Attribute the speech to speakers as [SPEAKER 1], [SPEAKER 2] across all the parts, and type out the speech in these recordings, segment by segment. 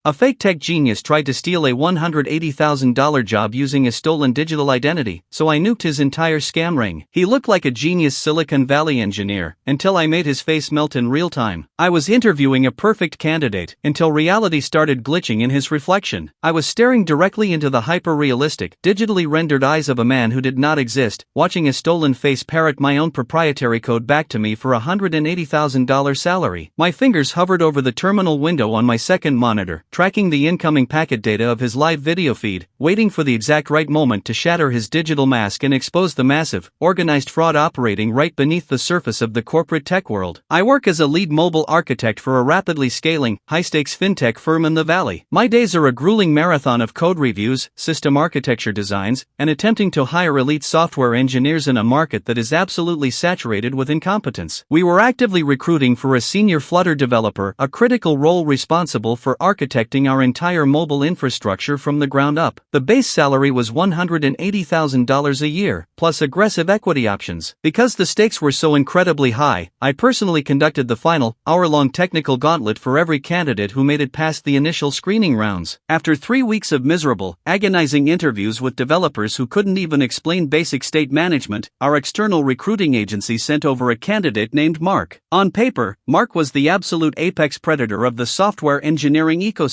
[SPEAKER 1] A fake tech genius tried to steal a $180,000 job using a stolen digital identity, so I nuked his entire scam ring. He looked like a genius Silicon Valley engineer, until I made his face melt in real time. I was interviewing a perfect candidate, until reality started glitching in his reflection. I was staring directly into the hyper-realistic, digitally rendered eyes of a man who did not exist, watching a stolen face parrot my own proprietary code back to me for a $180,000 salary. My fingers hovered over the terminal window on my second monitor, tracking the incoming packet data of his live video feed, waiting for the exact right moment to shatter his digital mask and expose the massive, organized fraud operating right beneath the surface of the corporate tech world. I work as a lead mobile architect for a rapidly scaling, high-stakes fintech firm in the Valley. My days are a grueling marathon of code reviews, system architecture designs, and attempting to hire elite software engineers in a market that is absolutely saturated with incompetence. We were actively recruiting for a senior Flutter developer, a critical role responsible for architecting our entire mobile infrastructure from the ground up. The base salary was $180,000 a year, plus aggressive equity options. Because the stakes were so incredibly high, I personally conducted the final, hour-long technical gauntlet for every candidate who made it past the initial screening rounds. After 3 weeks of miserable, agonizing interviews with developers who couldn't even explain basic state management, our external recruiting agency sent over a candidate named Mark. On paper, Mark was the absolute apex predator of the software engineering ecosystem.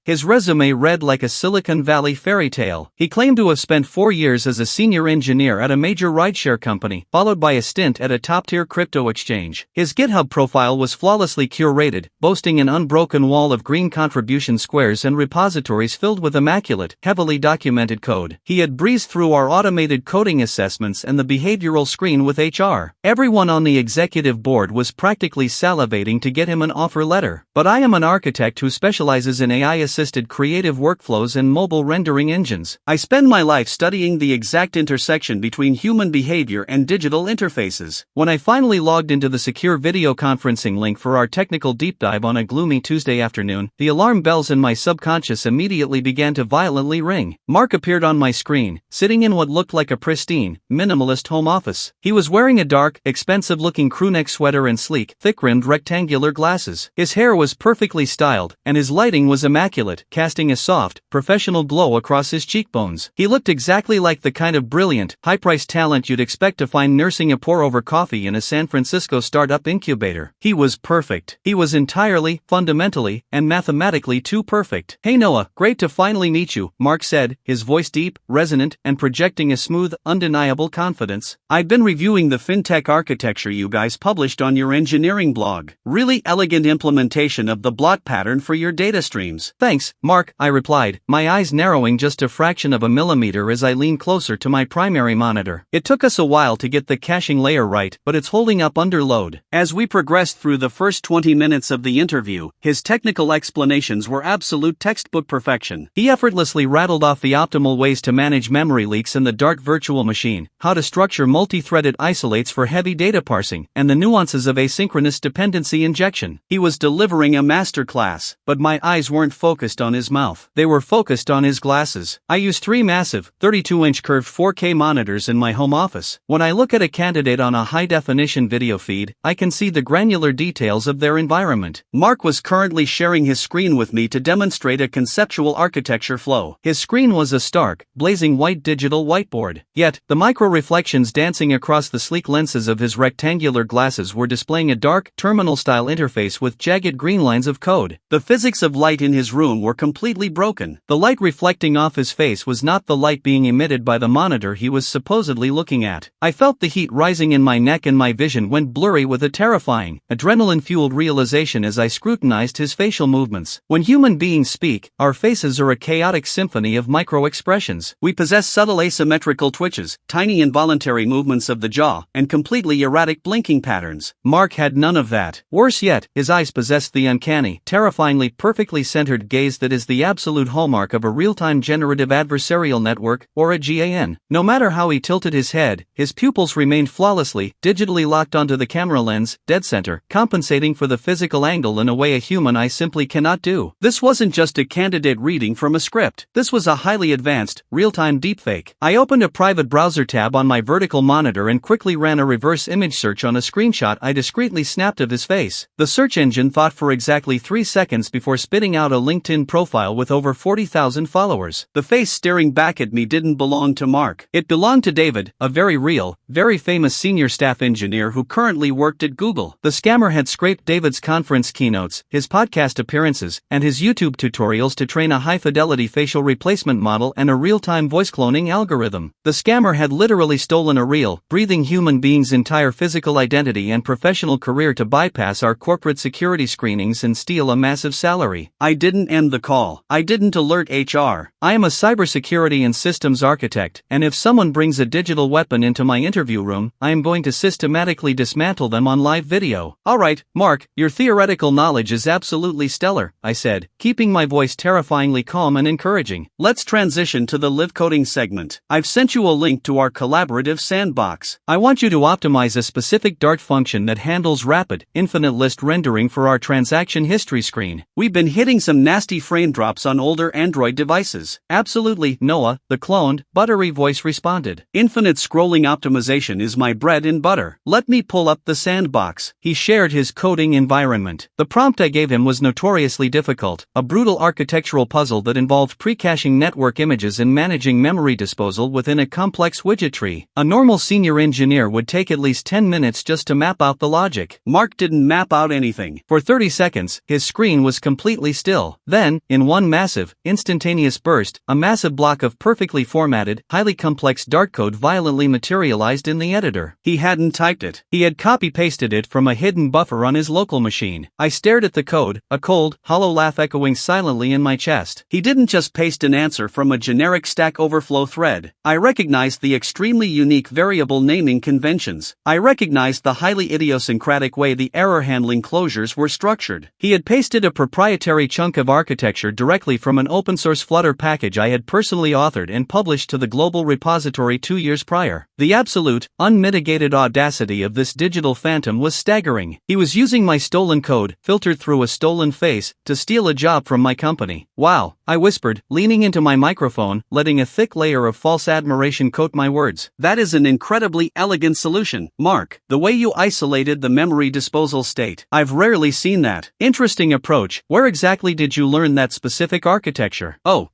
[SPEAKER 1] His resume read like a Silicon Valley fairy tale. He claimed to have spent 4 years as a senior engineer at a major rideshare company, followed by a stint at a top-tier crypto exchange. His GitHub profile was flawlessly curated, boasting an unbroken wall of green contribution squares and repositories filled with immaculate, heavily documented code. He had breezed through our automated coding assessments and the behavioral screen with HR. Everyone on the executive board was practically salivating to get him an offer letter. But I am an architect who specializes in AI-assisted creative workflows and mobile rendering engines. I spend my life studying the exact intersection between human behavior and digital interfaces. When I finally logged into the secure video conferencing link for our technical deep dive on a gloomy Tuesday afternoon, the alarm bells in my subconscious immediately began to violently ring. Mark appeared on my screen, sitting in what looked like a pristine, minimalist home office. He was wearing a dark, expensive-looking crewneck sweater and sleek, thick-rimmed rectangular glasses. His hair was perfectly styled, and his lighting was immaculate, casting a soft, professional glow across his cheekbones. He looked exactly like the kind of brilliant, high-priced talent you'd expect to find nursing a pour-over coffee in a San Francisco startup incubator. He was perfect. He was entirely, fundamentally, and mathematically too perfect. "Hey Noah, great to finally meet you," Mark said, his voice deep, resonant, and projecting a smooth, undeniable confidence. "I've been reviewing the fintech architecture you guys published on your engineering blog. Really elegant implementation of the blot pattern for your data streams." "Thanks, Mark," I replied, my eyes narrowing just a fraction of a millimeter as I leaned closer to my primary monitor. "It took us a while to get the caching layer right, but it's holding up under load." As we progressed through the first 20 minutes of the interview, his technical explanations were absolute textbook perfection. He effortlessly rattled off the optimal ways to manage memory leaks in the dark virtual machine, how to structure multi-threaded isolates for heavy data parsing, and the nuances of asynchronous dependency injection. He was delivering a masterclass, but my eyes weren't focused on his mouth. They were focused on his glasses. I use 3 massive, 32-inch curved 4K monitors in my home office. When I look at a candidate on a high-definition video feed, I can see the granular details of their environment. Mark was currently sharing his screen with me to demonstrate a conceptual architecture flow. His screen was a stark, blazing white digital whiteboard. Yet, the micro-reflections dancing across the sleek lenses of his rectangular glasses were displaying a dark, terminal-style interface with jagged green lines of code. The physics of light in his room were completely broken. The light reflecting off his face was not the light being emitted by the monitor he was supposedly looking at. I felt the heat rising in my neck and my vision went blurry with a terrifying, adrenaline-fueled realization as I scrutinized his facial movements. When human beings speak, our faces are a chaotic symphony of micro-expressions. We possess subtle asymmetrical twitches, tiny involuntary movements of the jaw, and completely erratic blinking patterns. Mark had none of that. Worse yet, his eyes possessed the uncanny, terrifyingly perfectly centered gaze that is the absolute hallmark of a real-time generative adversarial network, or a GAN. No matter how he tilted his head, his pupils remained flawlessly, digitally locked onto the camera lens, dead center, compensating for the physical angle in a way a human eye simply cannot do. This wasn't just a candidate reading from a script. This was a highly advanced, real-time deepfake. I opened a private browser tab on my vertical monitor and quickly ran a reverse image search on a screenshot I discreetly snapped of his face. The search engine thought for exactly 3 seconds before spitting out a LinkedIn profile with over 40,000 followers. The face staring back at me didn't belong to Mark. It belonged to David, a very real, very famous senior staff engineer who currently worked at Google. The scammer had scraped David's conference keynotes, his podcast appearances, and his YouTube tutorials to train a high-fidelity facial replacement model and a real-time voice cloning algorithm. The scammer had literally stolen a real, breathing human being's entire physical identity and professional career to bypass our corporate security screenings and steal a massive salary. I didn't end the call. I didn't alert HR. I am a cybersecurity and systems architect, and if someone brings a digital weapon into my interview room, I am going to systematically dismantle them on live video. Alright, Mark, your theoretical knowledge is absolutely stellar, I said, keeping my voice terrifyingly calm and encouraging. Let's transition to the live coding segment. I've sent you a link to our collaborative sandbox. I want you to optimize a specific Dart function that handles rapid, infinite list rendering for our transaction history screen. We've been hitting some nasty frame drops on older Android devices. Absolutely, Noah, the cloned, buttery voice responded. Infinite scrolling optimization is my bread and butter. Let me pull up the sandbox. He shared his coding environment. The prompt I gave him was notoriously difficult, a brutal architectural puzzle that involved pre-caching network images and managing memory disposal within a complex widget tree. A normal senior engineer would take at least 10 minutes just to map out the logic. Mark didn't map out anything. For 30 seconds, his screen was completely still. Then, in one massive, instantaneous burst, a massive block of perfectly formatted, highly complex Dart code violently materialized in the editor. He hadn't typed it. He had copy-pasted it from a hidden buffer on his local machine. I stared at the code, a cold, hollow laugh echoing silently in my chest. He didn't just paste an answer from a generic Stack Overflow thread. I recognized the extremely unique variable naming conventions. I recognized the highly idiosyncratic way the error handling closures were structured. He had pasted a proprietary chunk of architecture directly from an open-source Flutter package I had personally authored and published to the global repository 2 years prior. The absolute, unmitigated audacity of this digital phantom was staggering. He was using my stolen code, filtered through a stolen face, to steal a job from my company. Wow, I whispered, leaning into my microphone, letting a thick layer of false admiration coat my words. That is an incredibly elegant solution, Mark. The way you isolated the memory disposal state. I've rarely seen that. Interesting approach. Where exactly did you learn that specific architecture? Oh,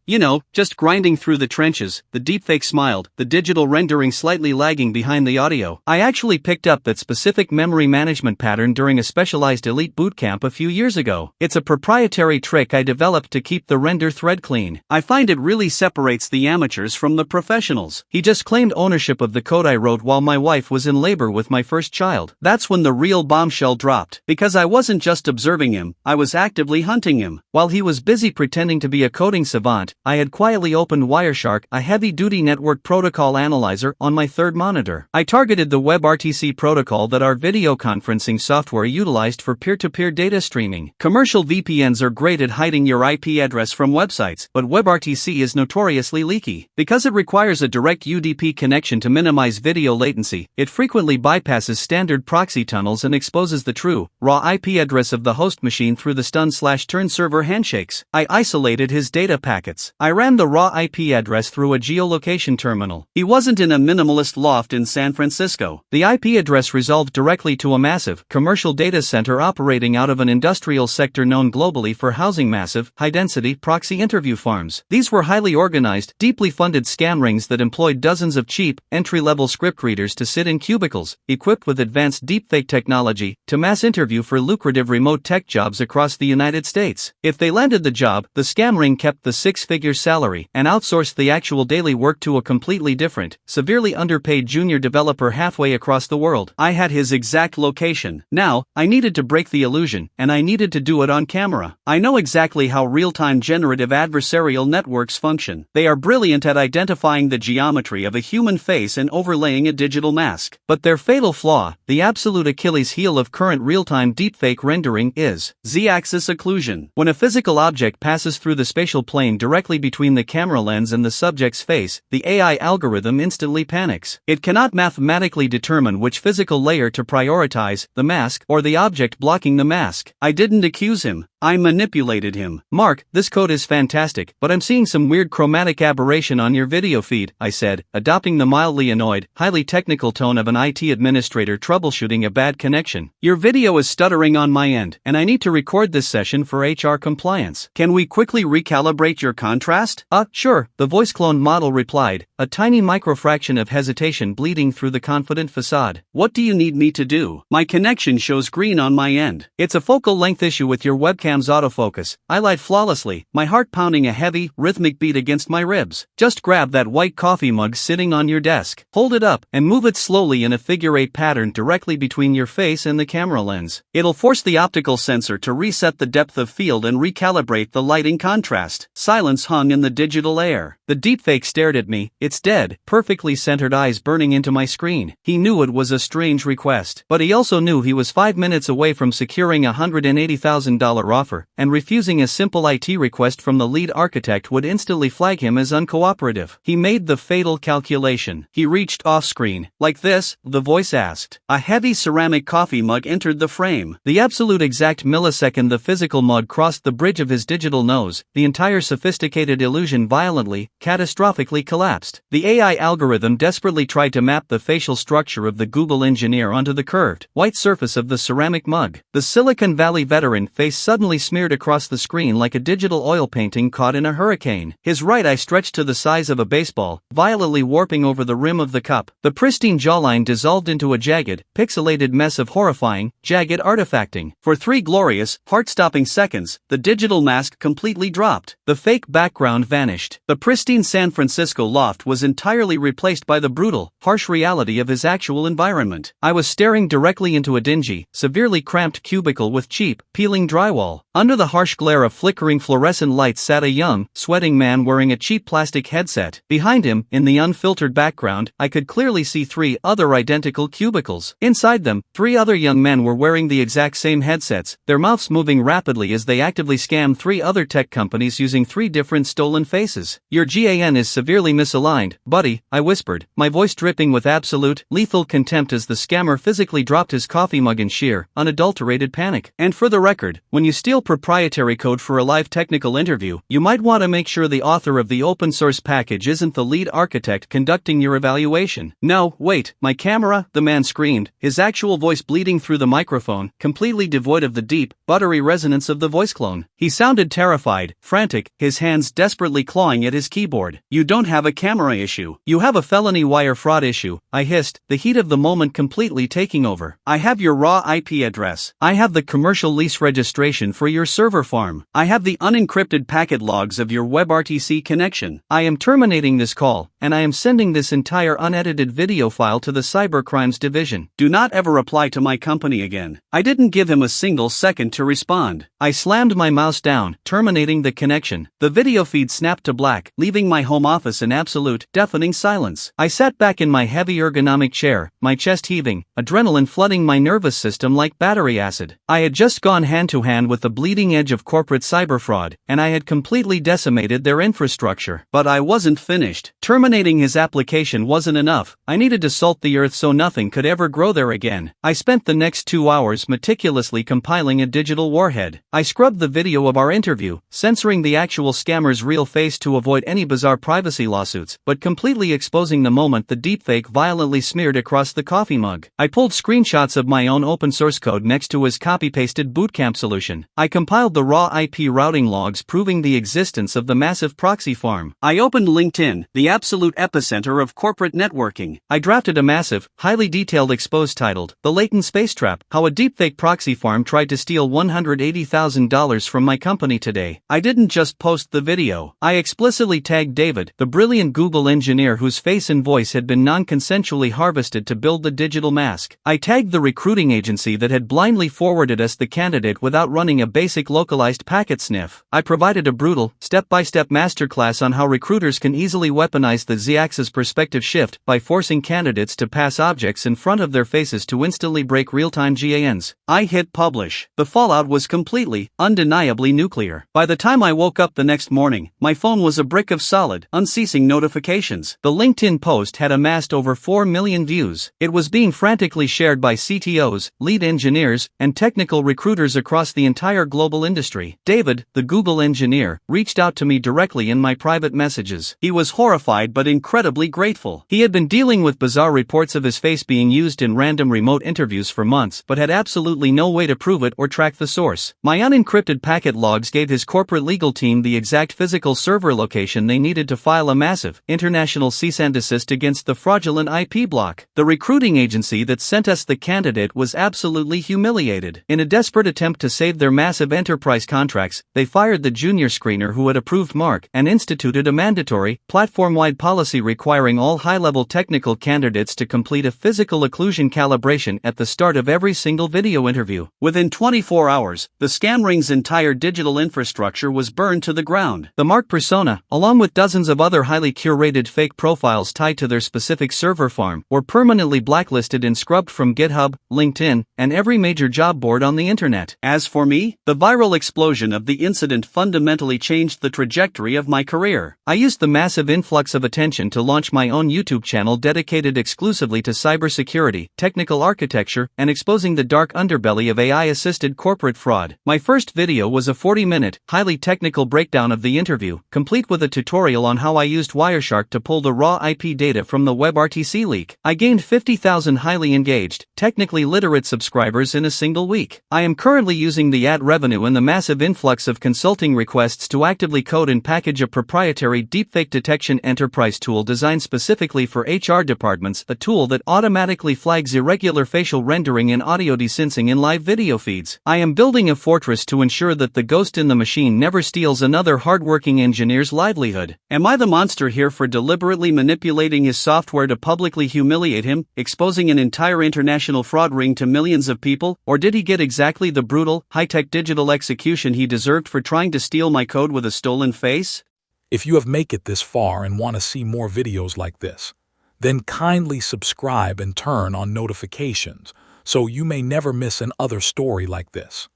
[SPEAKER 1] just grinding through the trenches. The deepfake smiled, the digital rendering slightly lagging behind the audio. I actually picked up that specific memory management pattern during a specialized elite bootcamp a few years ago. It's a proprietary trick I developed to keep the render thread clean. I find it really separates the amateurs from the professionals. He just claimed ownership of the code I wrote while my wife was in labor with my first child. That's when the real bombshell dropped. Because I wasn't just observing him, I was actively hunting him. While he was busy pretending to be a coding savant, I had quietly opened Wireshark, a heavy-duty network protocol analyzer, on my third monitor. I targeted the WebRTC protocol that our video conferencing software utilized for peer-to-peer data streaming. Commercial VPNs are great at hiding your IP address from websites, but WebRTC is notoriously leaky. Because it requires a direct UDP connection to minimize video latency, it frequently bypasses standard proxy tunnels and exposes the true, raw IP address of the host machine through the stun/turn server handshakes. I isolated his data packets. I ran the raw IP address through a geolocation terminal. He wasn't in a minimalist loft in San Francisco. The IP address resolved directly to a massive, commercial data center operating out of an industrial sector known globally for housing massive, high-density proxy interview farms. These were highly organized, deeply funded scam rings that employed dozens of cheap, entry-level script readers to sit in cubicles, equipped with advanced deepfake technology, to mass interview for lucrative remote tech jobs across the United States. If they landed the job, the scam ring kept the six-figure salary and outsourced the actual daily work to a completely different, severely underpaid junior developer halfway across the world. I had his exact location. Now, I needed to break the illusion, and I needed to do it on camera. I know exactly how real-time generative adversarial networks function. They are brilliant at identifying the geometry of a human face and overlaying a digital mask. But their fatal flaw, the absolute Achilles heel of current real-time deepfake rendering, is z-axis occlusion. When a physical object passes through the spatial plane directly between the camera lens and the subject's face, the AI algorithm instantly panics. It cannot mathematically determine which physical layer to prioritize, the mask or the object blocking the mask. I didn't accuse him. I manipulated him. Mark, this code is fantastic, but I'm seeing some weird chromatic aberration on your video feed, I said, adopting the mildly annoyed, highly technical tone of an IT administrator troubleshooting a bad connection. Your video is stuttering on my end, and I need to record this session for HR compliance. Can we quickly recalibrate your contrast? Sure, the voice clone model replied, a tiny microfraction of hesitation bleeding through the confident facade. What do you need me to do? My connection shows green on my end. It's a focal length issue with your webcam's autofocus. I lied flawlessly, my heart pounding a heavy, rhythmic beat against my ribs. Just grab that white coffee mug sitting on your desk. Hold it up, and move it slowly in a figure-8 pattern directly between your face and the camera lens. It'll force the optical sensor to reset the depth of field and recalibrate the lighting contrast. Silence hung in the digital air. The deepfake stared at me, its dead, perfectly centered eyes burning into my screen. He knew it was a strange request, but he also knew he was 5 minutes away from securing a $180,000 offer, and refusing a simple IT request from the lead architect would instantly flag him as uncooperative. He made the fatal calculation. He reached off-screen. Like this, the voice asked. A heavy ceramic coffee mug entered the frame. The absolute exact millisecond the physical mug crossed the bridge of his digital nose, the entire sophisticated illusion violently, catastrophically collapsed. The AI algorithm desperately tried to map the facial structure of the Google engineer onto the curved, white surface of the ceramic mug. The Silicon Valley veteran face suddenly smeared across the screen like a digital oil painting caught in a hurricane. His right eye stretched to the size of a baseball, violently warping over the rim of the cup. The pristine jawline dissolved into a jagged, pixelated mess of horrifying, jagged artifacting. For 3 glorious, heart-stopping seconds, the digital mask completely dropped. The fake background vanished. The pristine San Francisco loft was entirely replaced by the brutal, harsh reality of his actual environment. I was staring directly into a dingy, severely cramped cubicle with cheap, peeling drywall. Under the harsh glare of flickering fluorescent lights sat a young, sweating man wearing a cheap plastic headset. Behind him, in the unfiltered background, I could clearly see 3 other identical cubicles. Inside them, 3 other young men were wearing the exact same headsets, their mouths moving rapidly as they actively scammed 3 other tech companies using 3 different stolen faces. Your GAN is severely misaligned, buddy, I whispered, my voice dripping with absolute, lethal contempt as the scammer physically dropped his coffee mug in sheer, unadulterated panic. And for the record, when you steal proprietary code for a live technical interview, you might want to make sure the author of the open source package isn't the lead architect conducting your evaluation. No, wait, my camera, the man screamed, his actual voice bleeding through the microphone, completely devoid of the deep, buttery resonance of the voice clone. He sounded terrified, frantic, his hands desperately clawing at his keyboard. You don't have a camera issue. You have a felony wire fraud issue, I hissed, the heat of the moment completely taking over. I have your raw IP address. I have the commercial lease registration for your server farm. I have the unencrypted packet logs of your WebRTC connection. I am terminating this call, and I am sending this entire unedited video file to the Cybercrimes Division. Do not ever apply to my company again. I didn't give him a single second to respond. I slammed my mouse down, terminating the connection. The video feed snapped to black, leaving my home office in absolute, deafening silence. I sat back in my heavy ergonomic chair, my chest heaving, adrenaline flooding my nervous system like battery acid. I had just gone hand-to-hand with the bleeding edge of corporate cyber fraud, and I had completely decimated their infrastructure. But I wasn't finished. Terminating his application wasn't enough. I needed to salt the earth so nothing could ever grow there again. I spent the next 2 hours meticulously compiling a digital warhead. I scrubbed the video of our interview, censoring the actual scammer's real face to avoid any bizarre privacy lawsuits, but completely exposing the moment the deepfake violently smeared across the coffee mug. I pulled screenshots of my own open source code next to his copy-pasted bootcamp solution. I compiled the raw IP routing logs proving the existence of the massive proxy farm. I opened LinkedIn, the absolute epicenter of corporate networking. I drafted a massive, highly detailed expose titled, The Latent Space Trap, How a Deepfake Proxy Farm Tried to Steal $180,000 from My Company Today. I didn't just post the video. I explicitly tagged David, the brilliant Google engineer whose face and voice had been non-consensually harvested to build the digital mask. I tagged the recruiting agency that had blindly forwarded us the candidate without running a basic localized packet sniff. I provided a brutal, step-by-step masterclass on how recruiters can easily weaponize the Z-axis perspective shift by forcing candidates to pass objects in front of their faces to instantly break real-time GANs. I hit publish. The fallout was completely, undeniably nuclear. By the time I woke up the next morning, my phone was a brick of solid, unceasing notifications. The LinkedIn post had amassed over 4 million views. It was being frantically shared by CTOs, lead engineers, and technical recruiters across the entire entire global industry. David, the Google engineer, reached out to me directly in my private messages. He was horrified but incredibly grateful. He had been dealing with bizarre reports of his face being used in random remote interviews for months but had absolutely no way to prove it or track the source. My unencrypted packet logs gave his corporate legal team the exact physical server location they needed to file a massive, international cease and desist against the fraudulent IP block. The recruiting agency that sent us the candidate was absolutely humiliated. In a desperate attempt to save their massive enterprise contracts, they fired the junior screener who had approved Mark and instituted a mandatory, platform-wide policy requiring all high-level technical candidates to complete a physical occlusion calibration at the start of every single video interview. Within 24 hours, the scam ring's entire digital infrastructure was burned to the ground. The Mark persona, along with dozens of other highly curated fake profiles tied to their specific server farm, were permanently blacklisted and scrubbed from GitHub, LinkedIn, and every major job board on the internet. As for me, the viral explosion of the incident fundamentally changed the trajectory of my career. I used the massive influx of attention to launch my own YouTube channel dedicated exclusively to cybersecurity, technical architecture, and exposing the dark underbelly of AI-assisted corporate fraud. My first video was a 40-minute, highly technical breakdown of the interview, complete with a tutorial on how I used Wireshark to pull the raw IP data from the WebRTC leak. I gained 50,000 highly engaged, technically literate subscribers in a single week. I am currently using the ad revenue and the massive influx of consulting requests to actively code and package a proprietary deepfake detection enterprise tool designed specifically for HR departments, a tool that automatically flags irregular facial rendering and audio desensing in live video feeds. I am building a fortress to ensure that the ghost in the machine never steals another hardworking engineer's livelihood. Am I the monster here for deliberately manipulating his software to publicly humiliate him, exposing an entire international fraud ring to millions of people, or did he get exactly the brutal, high-tech digital execution he deserved for trying to steal my code with a stolen face?
[SPEAKER 2] If you have made it this far and want to see more videos like this, then kindly subscribe and turn on notifications so you may never miss another story like this.